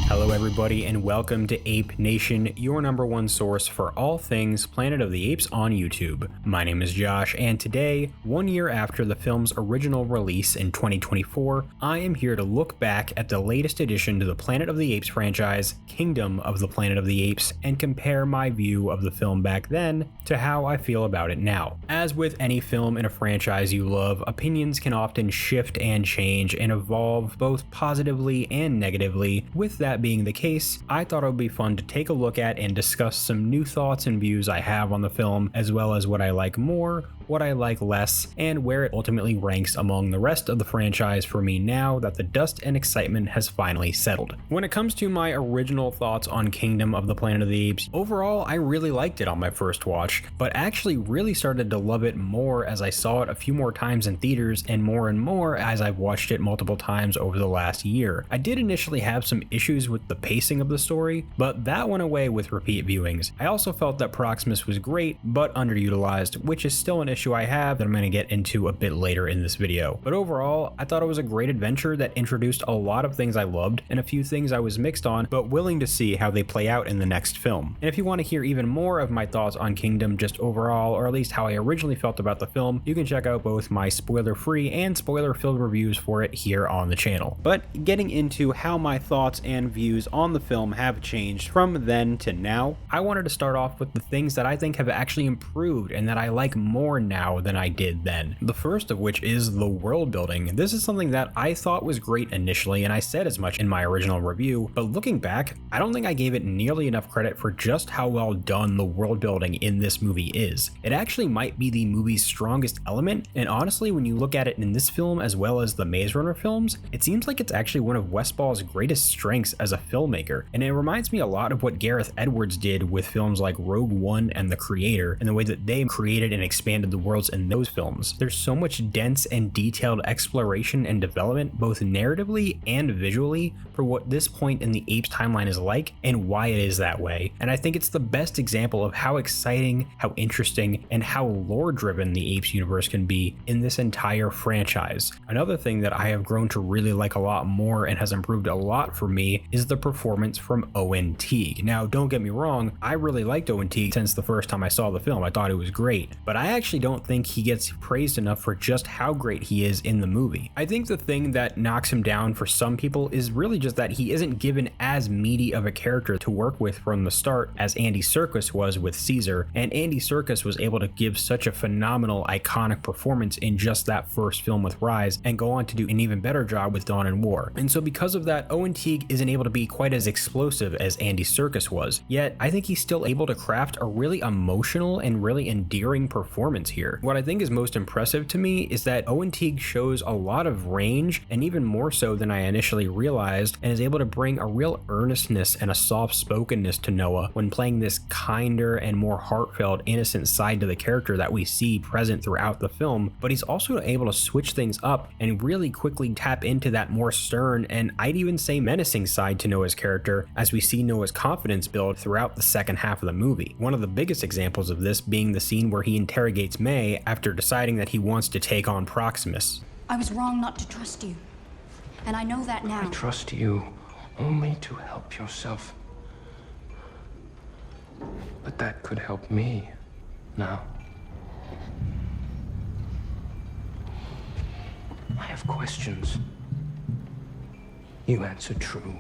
Hello everybody and welcome to Ape Nation, your number one source for all things Planet of the Apes on YouTube. My name is Josh, and today, 1 year after the film's original release in 2024, I am here to look back at the latest addition to the Planet of the Apes franchise, Kingdom of the Planet of the Apes, and compare my view of the film back then to how I feel about it now. As with any film in a franchise you love, opinions can often shift and change and evolve both positively and negatively. With that being the case, I thought it would be fun to take a look at and discuss some new thoughts and views I have on the film, as well as what I like more, what I like less, and where it ultimately ranks among the rest of the franchise for me now that the dust and excitement has finally settled. When it comes to my original thoughts on Kingdom of the Planet of the Apes, overall I really liked it on my first watch, but actually really started to love it more as I saw it a few more times in theaters and more as I've watched it multiple times over the last year. I did initially have some issues with the pacing of the story, but that went away with repeat viewings. I also felt that Proximus was great, but underutilized, which is still an issue I have that I'm going to get into a bit later in this video. But overall, I thought it was a great adventure that introduced a lot of things I loved and a few things I was mixed on, but willing to see how they play out in the next film. And if you want to hear even more of my thoughts on Kingdom just overall, or at least how I originally felt about the film, you can check out both my spoiler-free and spoiler-filled reviews for it here on the channel. But getting into how my thoughts and views on the film have changed from then to now, I wanted to start off with the things that I think have actually improved and that I like more now than I did then. The first of which is the world building. This is something that I thought was great initially, and I said as much in my original review, but looking back, I don't think I gave it nearly enough credit for just how well done the world building in this movie is. It actually might be the movie's strongest element, and honestly, when you look at it in this film as well as the Maze Runner films, it seems like it's actually one of Westfall's greatest strengths as a filmmaker, and it reminds me a lot of what Gareth Edwards did with films like Rogue One and The Creator, and the way that they created and expanded the worlds in those films. There's so much dense and detailed exploration and development, both narratively and visually, for what this point in the Apes timeline is like and why it is that way. And I think it's the best example of how exciting, how interesting, and how lore-driven the Apes universe can be in this entire franchise. Another thing that I have grown to really like a lot more and has improved a lot for me is the performance from Owen Teague. Now, don't get me wrong, I really liked Owen Teague since the first time I saw the film. I thought it was great, but I actually don't think he gets praised enough for just how great he is in the movie. I think the thing that knocks him down for some people is really just that he isn't given as meaty of a character to work with from the start as Andy Serkis was with Caesar, and Andy Serkis was able to give such a phenomenal, iconic performance in just that first film with Rise, and go on to do an even better job with Dawn and War. And so because of that, Owen Teague isn't able to be quite as explosive as Andy Serkis was, yet I think he's still able to craft a really emotional and really endearing performance here. What I think is most impressive to me is that Owen Teague shows a lot of range, and even more so than I initially realized, and is able to bring a real earnestness and a soft-spokenness to Noah when playing this kinder and more heartfelt, innocent side to the character that we see present throughout the film, but he's also able to switch things up and really quickly tap into that more stern and I'd even say menacing side to Noah's character as we see Noah's confidence build throughout the second half of the movie. One of the biggest examples of this being the scene where he interrogates May after deciding that he wants to take on Proximus. I was wrong not to trust you, and I know that now. I trust you only to help yourself. But that could help me now. I have questions. You answer true.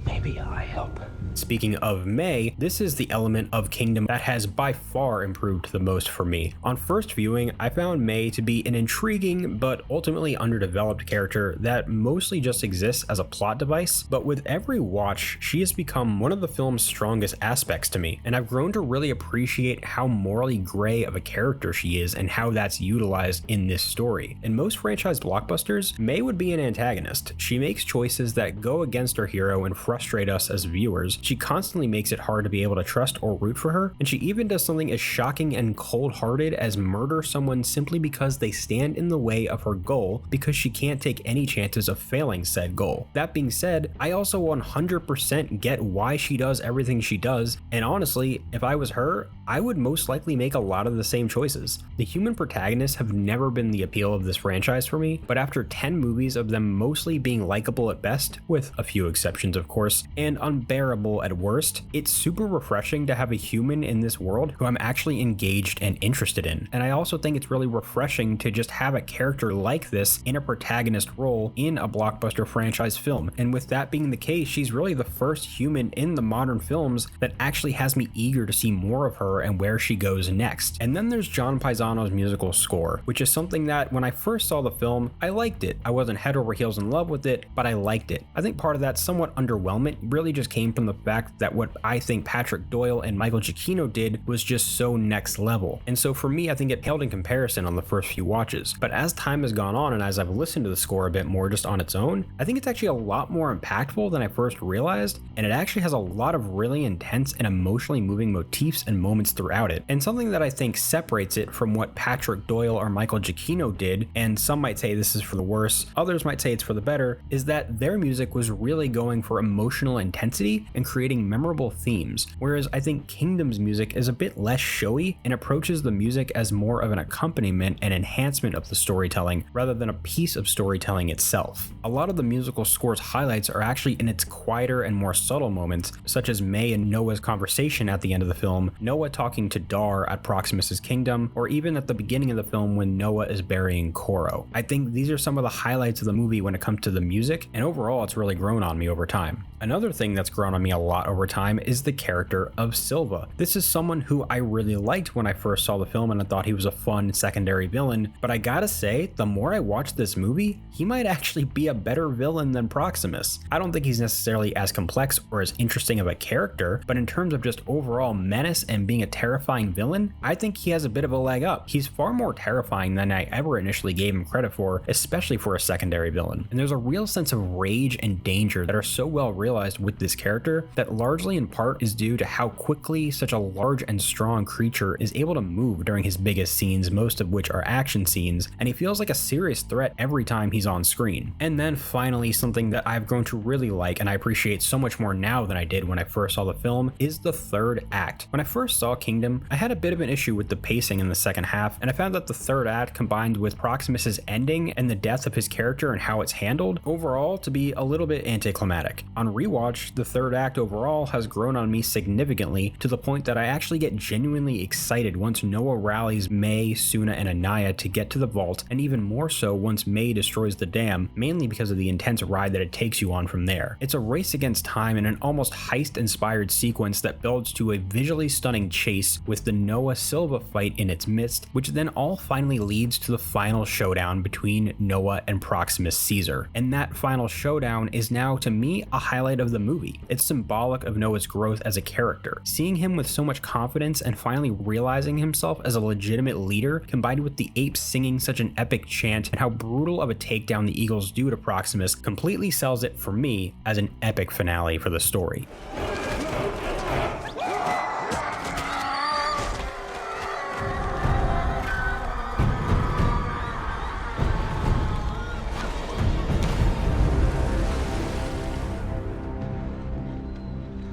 Maybe I help. Speaking of May, this is the element of Kingdom that has by far improved the most for me. On first viewing, I found May to be an intriguing but ultimately underdeveloped character that mostly just exists as a plot device, but with every watch, she has become one of the film's strongest aspects to me, and I've grown to really appreciate how morally gray of a character she is and how that's utilized in this story. In most franchise blockbusters, May would be an antagonist. She makes choices that go against her hero and frustrate us as viewers. She constantly makes it hard to be able to trust or root for her, and she even does something as shocking and cold-hearted as murder someone simply because they stand in the way of her goal because she can't take any chances of failing said goal. That being said, I also 100% get why she does everything she does, and honestly, if I was her, I would most likely make a lot of the same choices. The human protagonists have never been the appeal of this franchise for me, but after 10 movies of them mostly being likable at best, with a few exceptions of course, and unbearable at worst, it's super refreshing to have a human in this world who I'm actually engaged and interested in. And I also think it's really refreshing to just have a character like this in a protagonist role in a blockbuster franchise film. And with that being the case, she's really the first human in the modern films that actually has me eager to see more of her and where she goes next. And then there's John Paisano's musical score, which is something that when I first saw the film, I liked it. I wasn't head over heels in love with it, but I liked it. I think part of that somewhat underwhelmment really just came from the fact that what I think Patrick Doyle and Michael Giacchino did was just so next level. And so for me, I think it paled in comparison on the first few watches. But as time has gone on and as I've listened to the score a bit more just on its own, I think it's actually a lot more impactful than I first realized, and it actually has a lot of really intense and emotionally moving motifs and moments throughout it. And something that I think separates it from what Patrick Doyle or Michael Giacchino did, and some might say this is for the worse, others might say it's for the better, is that their music was really going for emotional intensity and creating memorable themes, whereas I think Kingdom's music is a bit less showy and approaches the music as more of an accompaniment and enhancement of the storytelling rather than a piece of storytelling itself. A lot of the musical score's highlights are actually in its quieter and more subtle moments, such as May and Noah's conversation at the end of the film, Noah talking to Dar at Proximus's kingdom, or even at the beginning of the film when Noah is burying Koro. I think these are some of the highlights of the movie when it comes to the music, and overall it's really grown on me over time. Another thing that's grown on me a lot over time is the character of Silva. This is someone who I really liked when I first saw the film and I thought he was a fun secondary villain, but I gotta say, the more I watch this movie, he might actually be a better villain than Proximus. I don't think he's necessarily as complex or as interesting of a character, but in terms of just overall menace and being a terrifying villain, I think he has a bit of a leg up. He's far more terrifying than I ever initially gave him credit for, especially for a secondary villain. And there's a real sense of rage and danger that are so well realized with this character that largely in part is due to how quickly such a large and strong creature is able to move during his biggest scenes, most of which are action scenes, and he feels like a serious threat every time he's on screen. And then finally, something that I've grown to really like and I appreciate so much more now than I did when I first saw the film is the third act. When I first saw Kingdom, I had a bit of an issue with the pacing in the second half, and I found that the third act combined with Proximus's ending and the death of his character and how it's handled overall to be a little bit anticlimactic. On rewatch, the third act overall has grown on me significantly to the point that I actually get genuinely excited once Noah rallies May, Suna, and Anaya to get to the vault, and even more so once May destroys the dam, mainly because of the intense ride that it takes you on from there. It's a race against time in an almost heist-inspired sequence that builds to a visually stunning chase with the Noah Silva fight in its midst, which then all finally leads to the final showdown between Noah and Proximus Caesar. And that final showdown is now, to me, a highlight of the movie. It's symbolic of Noah's growth as a character. Seeing him with so much confidence and finally realizing himself as a legitimate leader, combined with the apes singing such an epic chant and how brutal of a takedown the Eagles do to Proximus, completely sells it for me as an epic finale for the story.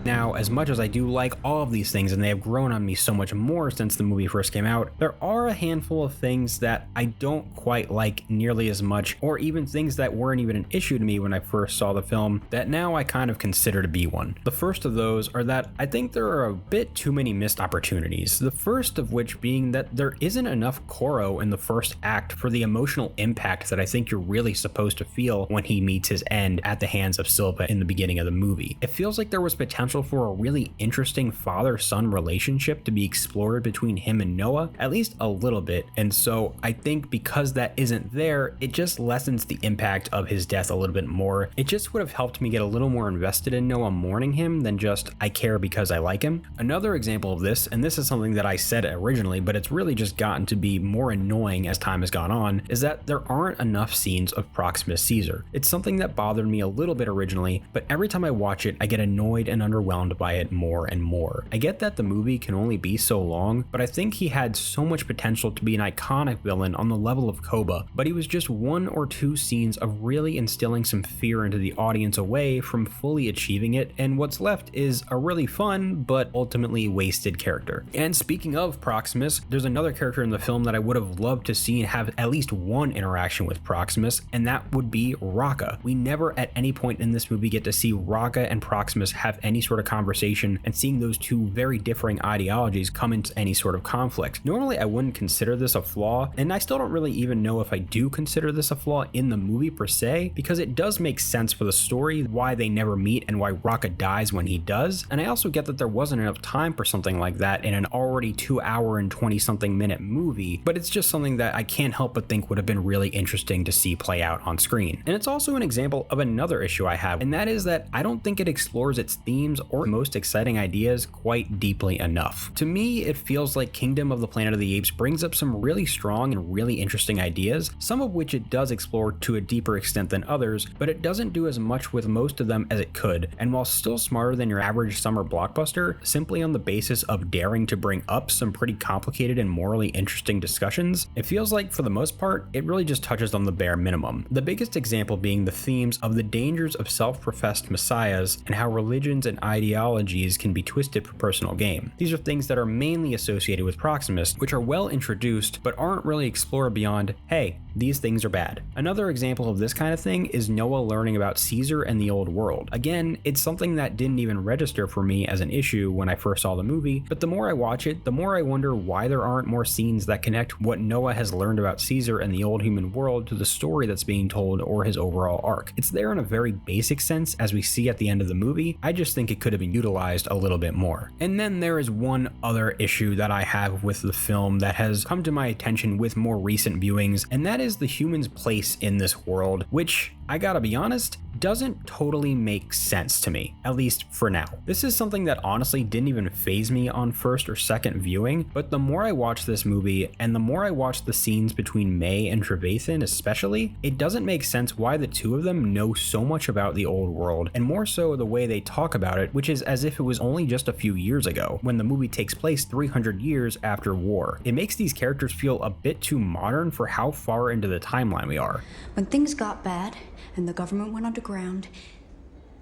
Now, as much as I do like all of these things, and they have grown on me so much more since the movie first came out, there are a handful of things that I don't quite like nearly as much, or even things that weren't even an issue to me when I first saw the film that now I kind of consider to be one. The first of those are that I think there are a bit too many missed opportunities, the first of which being that there isn't enough Koro in the first act for the emotional impact that I think you're really supposed to feel when he meets his end at the hands of Silva in the beginning of the movie. It feels like there was potential potential for a really interesting father-son relationship to be explored between him and Noah, at least a little bit. And so I think because that isn't there, it just lessens the impact of his death a little bit more. It just would have helped me get a little more invested in Noah mourning him than just I care because I like him. Another example of this, and this is something that I said originally, but it's really just gotten to be more annoying as time has gone on, is that there aren't enough scenes of Proximus Caesar. It's something that bothered me a little bit originally, but every time I watch it, I get annoyed and underwhelmed by it more and more. I get that the movie can only be so long, but I think he had so much potential to be an iconic villain on the level of Koba, but he was just one or two scenes of really instilling some fear into the audience away from fully achieving it, and what's left is a really fun but ultimately wasted character. And speaking of Proximus, there's another character in the film that I would have loved to see and have at least one interaction with Proximus, and that would be Raka. We never at any point in this movie get to see Raka and Proximus have any sort of conversation, and seeing those two very differing ideologies come into any sort of conflict. Normally I wouldn't consider this a flaw, and I still don't really even know if I do consider this a flaw in the movie per se, because it does make sense for the story why they never meet and why Raka dies when he does, and I also get that there wasn't enough time for something like that in an already 2 hour and 20 something minute movie, but it's just something that I can't help but think would have been really interesting to see play out on screen. And it's also an example of another issue I have, and that is that I don't think it explores its themes or most exciting ideas quite deeply enough. To me, it feels like Kingdom of the Planet of the Apes brings up some really strong and really interesting ideas, some of which it does explore to a deeper extent than others, but it doesn't do as much with most of them as it could, and while still smarter than your average summer blockbuster, simply on the basis of daring to bring up some pretty complicated and morally interesting discussions, it feels like for the most part, it really just touches on the bare minimum. The biggest example being the themes of the dangers of self-professed messiahs and how religions and ideologies can be twisted for personal gain. These are things that are mainly associated with Proximus, which are well introduced but aren't really explored beyond, hey, these things are bad. Another example of this kind of thing is Noah learning about Caesar and the old world. Again, it's something that didn't even register for me as an issue when I first saw the movie, but the more I watch it, the more I wonder why there aren't more scenes that connect what Noah has learned about Caesar and the old human world to the story that's being told or his overall arc. It's there in a very basic sense as we see at the end of the movie. I just think it could have been utilized a little bit more. And then there is one other issue that I have with the film that has come to my attention with more recent viewings, and that is the human's place in this world, which, I gotta be honest, doesn't totally make sense to me, at least for now. This is something that honestly didn't even faze me on first or second viewing, but the more I watch this movie and the more I watch the scenes between May and Trevathan especially, it doesn't make sense why the two of them know so much about the old world, and more so the way they talk about it, which is as if it was only just a few years ago, when the movie takes place 300 years after war. It makes these characters feel a bit too modern for how far into the timeline we are. When things got bad and the government went underground,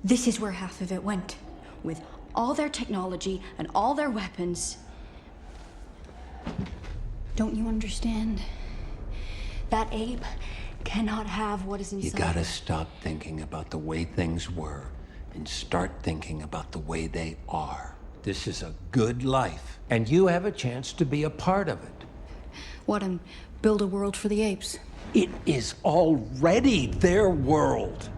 this is where half of it went. With all their technology and all their weapons. Don't you understand? That ape cannot have what is inside. You gotta stop thinking about the way things were and start thinking about the way they are. This is a good life, and you have a chance to be a part of it. What, and build a world for the apes? It is already their world.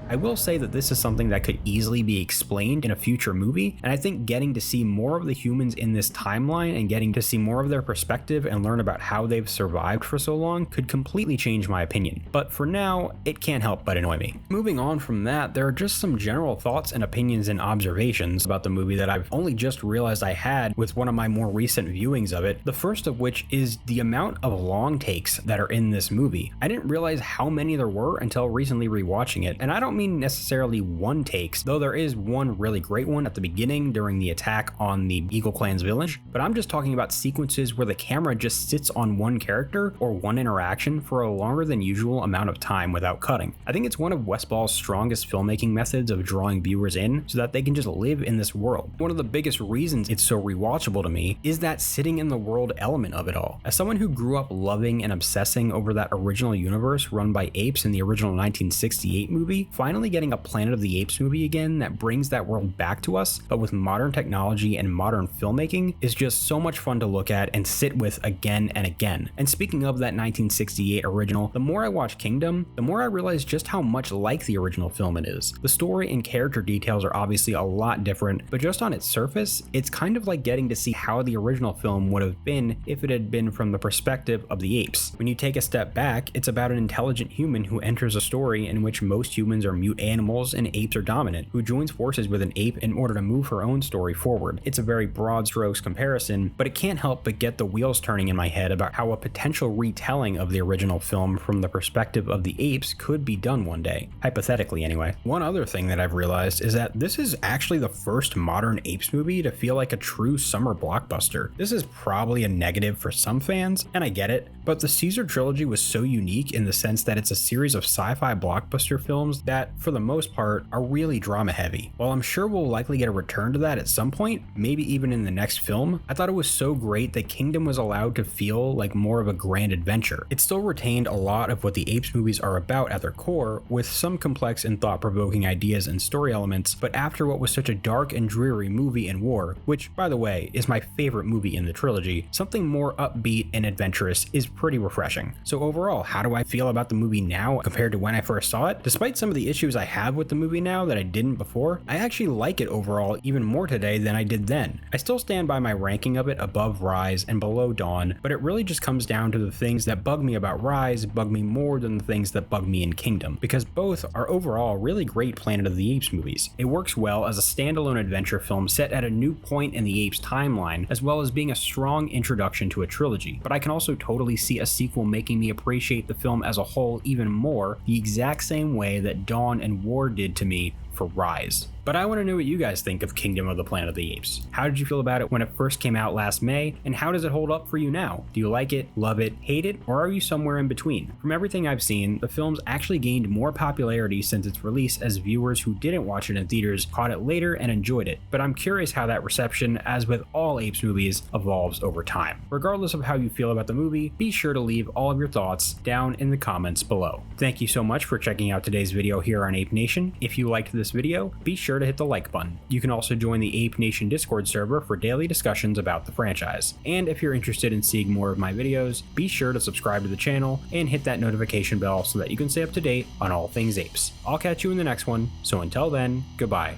I will say that this is something that could easily be explained in a future movie, and I think getting to see more of the humans in this timeline and getting to see more of their perspective and learn about how they've survived for so long could completely change my opinion. But for now, it can't help but annoy me. Moving on from that, there are just some general thoughts and opinions and observations about the movie that I've only just realized I had with one of my more recent viewings of it, the first of which is the amount of long takes that are in this movie. I didn't realize how many there were until recently rewatching it, and I don't mean necessarily one takes, though there is one really great one at the beginning during the attack on the Eagle Clan's village, but I'm just talking about sequences where the camera just sits on one character or one interaction for a longer than usual amount of time without cutting. I think it's one of Westball's strongest filmmaking methods of drawing viewers in so that they can just live in this world. One of the biggest reasons it's so rewatchable to me is that sitting in the world element of it all. As someone who grew up loving and obsessing over that original universe run by apes in the original 1968 movie, finding finally getting a Planet of the Apes movie again that brings that world back to us, but with modern technology and modern filmmaking, is just so much fun to look at and sit with again and again. And speaking of that 1968 original, the more I watch Kingdom, the more I realize just how much like the original film it is. The story and character details are obviously a lot different, but just on its surface, it's kind of like getting to see how the original film would have been if it had been from the perspective of the apes. When you take a step back, it's about an intelligent human who enters a story in which most humans are mute animals and apes are dominant, who joins forces with an ape in order to move her own story forward. It's a very broad strokes comparison, but it can't help but get the wheels turning in my head about how a potential retelling of the original film from the perspective of the apes could be done one day, hypothetically anyway. One other thing that I've realized is that this is actually the first modern apes movie to feel like a true summer blockbuster. This is probably a negative for some fans, and I get it, but the Caesar trilogy was so unique in the sense that it's a series of sci-fi blockbuster films that, for the most part, are really drama heavy. While I'm sure we'll likely get a return to that at some point, maybe even in the next film, I thought it was so great that Kingdom was allowed to feel like more of a grand adventure. It still retained a lot of what the Apes movies are about at their core, with some complex and thought-provoking ideas and story elements, but after what was such a dark and dreary movie in war, which, by the way, is my favorite movie in the trilogy, something more upbeat and adventurous is pretty refreshing. So overall, how do I feel about the movie now compared to when I first saw it? Despite some of the issues I have with the movie now that I didn't before, I actually like it overall even more today than I did then. I still stand by my ranking of it above Rise and below Dawn, but it really just comes down to the things that bug me about Rise bug me more than the things that bug me in Kingdom, because both are overall really great Planet of the Apes movies. It works well as a standalone adventure film set at a new point in the Apes timeline, as well as being a strong introduction to a trilogy, but I can also totally see a sequel making me appreciate the film as a whole even more, the exact same way that Dawn and War did to me for Rise. But I want to know what you guys think of Kingdom of the Planet of the Apes. How did you feel about it when it first came out last May, and how does it hold up for you now? Do you like it, love it, hate it, or are you somewhere in between? From everything I've seen, the film's actually gained more popularity since its release, as viewers who didn't watch it in theaters caught it later and enjoyed it, but I'm curious how that reception, as with all Apes movies, evolves over time. Regardless of how you feel about the movie, be sure to leave all of your thoughts down in the comments below. Thank you so much for checking out today's video here on Ape Nation. If you liked this video, be sure to hit the like button. You can also join the Ape Nation Discord server for daily discussions about the franchise. And if you're interested in seeing more of my videos, be sure to subscribe to the channel and hit that notification bell so that you can stay up to date on all things apes. I'll catch you in the next one, so until then, goodbye.